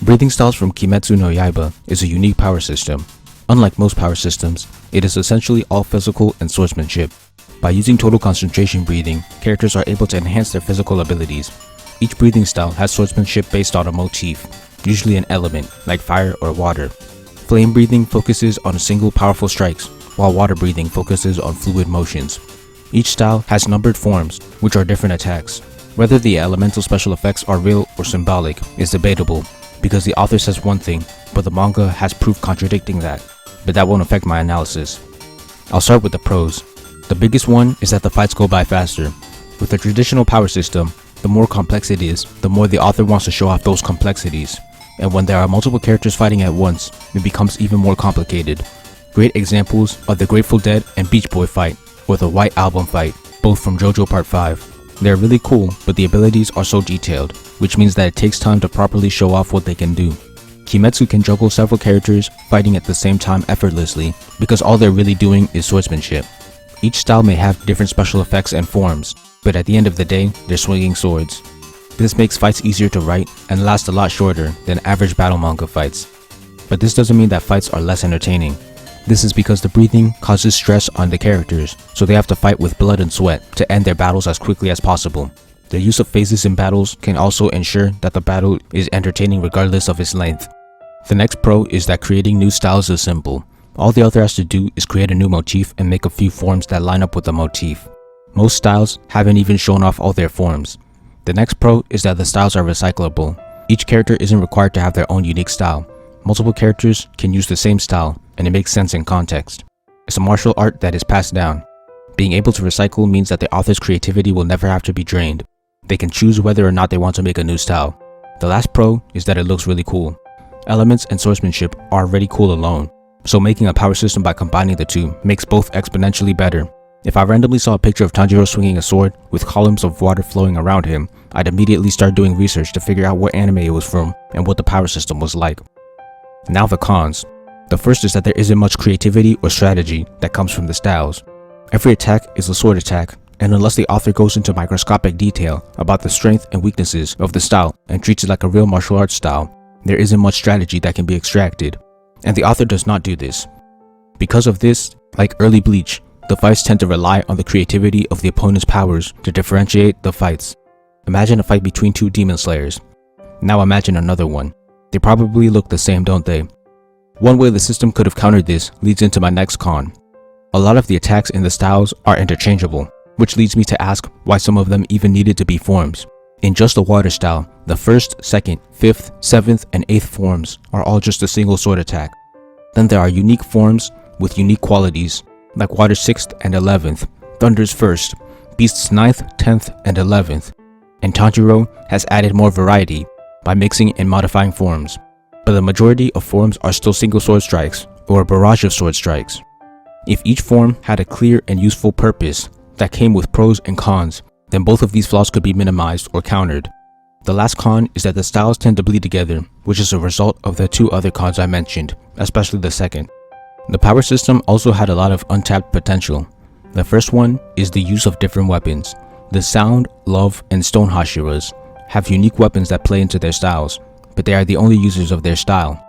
Breathing styles from Kimetsu no Yaiba is a unique power system. Unlike most power systems, it is essentially all physical and swordsmanship. By using total concentration breathing, characters are able to enhance their physical abilities. Each breathing style has swordsmanship based on a motif, usually an element, like fire or water. Flame breathing focuses on single powerful strikes, while water breathing focuses on fluid motions. Each style has numbered forms, which are different attacks. Whether the elemental special effects are real or symbolic is debatable, because the author says one thing, but the manga has proof contradicting that. But that won't affect my analysis. I'll start with the pros. The biggest one is that the fights go by faster. With a traditional power system, the more complex it is, the more the author wants to show off those complexities. And when there are multiple characters fighting at once, it becomes even more complicated. Great examples are the Grateful Dead and Beach Boy fight, or the White Album fight, both from JoJo Part 5. They're really cool, but the abilities are so detailed, which means that it takes time to properly show off what they can do. Kimetsu can juggle several characters fighting at the same time effortlessly, because all they're really doing is swordsmanship. Each style may have different special effects and forms, but at the end of the day, they're swinging swords. This makes fights easier to write and last a lot shorter than average battle manga fights. But this doesn't mean that fights are less entertaining. This is because the breathing causes stress on the characters, so they have to fight with blood and sweat to end their battles as quickly as possible. The use of phases in battles can also ensure that the battle is entertaining regardless of its length. The next pro is that creating new styles is simple. All the author has to do is create a new motif and make a few forms that line up with the motif. Most styles haven't even shown off all their forms. The next pro is that the styles are recyclable. Each character isn't required to have their own unique style. Multiple characters can use the same style, and it makes sense in context. It's a martial art that is passed down. Being able to recycle means that the author's creativity will never have to be drained. They can choose whether or not they want to make a new style. The last pro is that it looks really cool. Elements and swordsmanship are already cool alone, so making a power system by combining the two makes both exponentially better. If I randomly saw a picture of Tanjiro swinging a sword with columns of water flowing around him, I'd immediately start doing research to figure out what anime it was from and what the power system was like. Now the cons. The first is that there isn't much creativity or strategy that comes from the styles. Every attack is a sword attack, and unless the author goes into microscopic detail about the strength and weaknesses of the style and treats it like a real martial arts style, there isn't much strategy that can be extracted. And the author does not do this. Because of this, like early Bleach, the fights tend to rely on the creativity of the opponent's powers to differentiate the fights. Imagine a fight between two demon slayers. Now imagine another one. They probably look the same, don't they? One way the system could have countered this leads into my next con. A lot of the attacks in the styles are interchangeable, which leads me to ask why some of them even needed to be forms. In just the water style, the 1st, 2nd, 5th, 7th, and 8th forms are all just a single sword attack. Then there are unique forms with unique qualities, like Water's 6th and 11th, Thunder's 1st, Beast's 9th, 10th, and 11th. And Tanjiro has added more variety by mixing and modifying forms. But the majority of forms are still single sword strikes, or a barrage of sword strikes. If each form had a clear and useful purpose that came with pros and cons, then both of these flaws could be minimized or countered. The last con is that the styles tend to bleed together, which is a result of the two other cons I mentioned, especially the second. The power system also had a lot of untapped potential. The first one is the use of different weapons. The Sound, Love, and Stone Hashiras have unique weapons that play into their styles, but they are the only users of their style.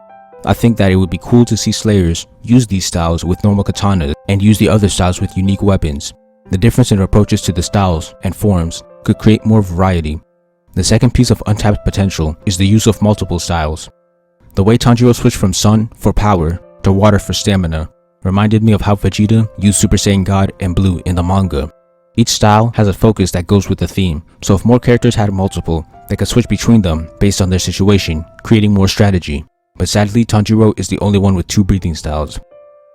I think that it would be cool to see Slayers use these styles with normal katanas and use the other styles with unique weapons. The difference in approaches to the styles and forms could create more variety. The second piece of untapped potential is the use of multiple styles. The way Tanjiro switched from Sun for power to Water for stamina reminded me of how Vegeta used Super Saiyan God and Blue in the manga. Each style has a focus that goes with the theme, so if more characters had multiple, they could switch between them based on their situation, creating more strategy. But sadly, Tanjiro is the only one with 2 breathing styles.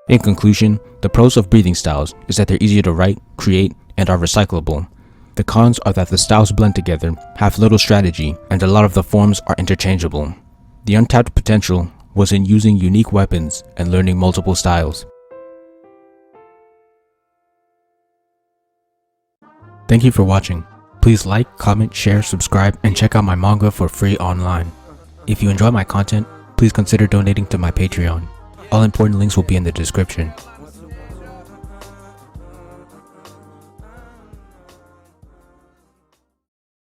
In conclusion, the pros of breathing styles is that they're easier to write, create, and are recyclable. The cons are that the styles blend together, have little strategy, and a lot of the forms are interchangeable. The untapped potential was in using unique weapons and learning multiple styles. Thank you for watching. Please like, comment, share, subscribe, and check out my manga for free online. If you enjoy my content, please consider donating to my Patreon. All important links will be in the description.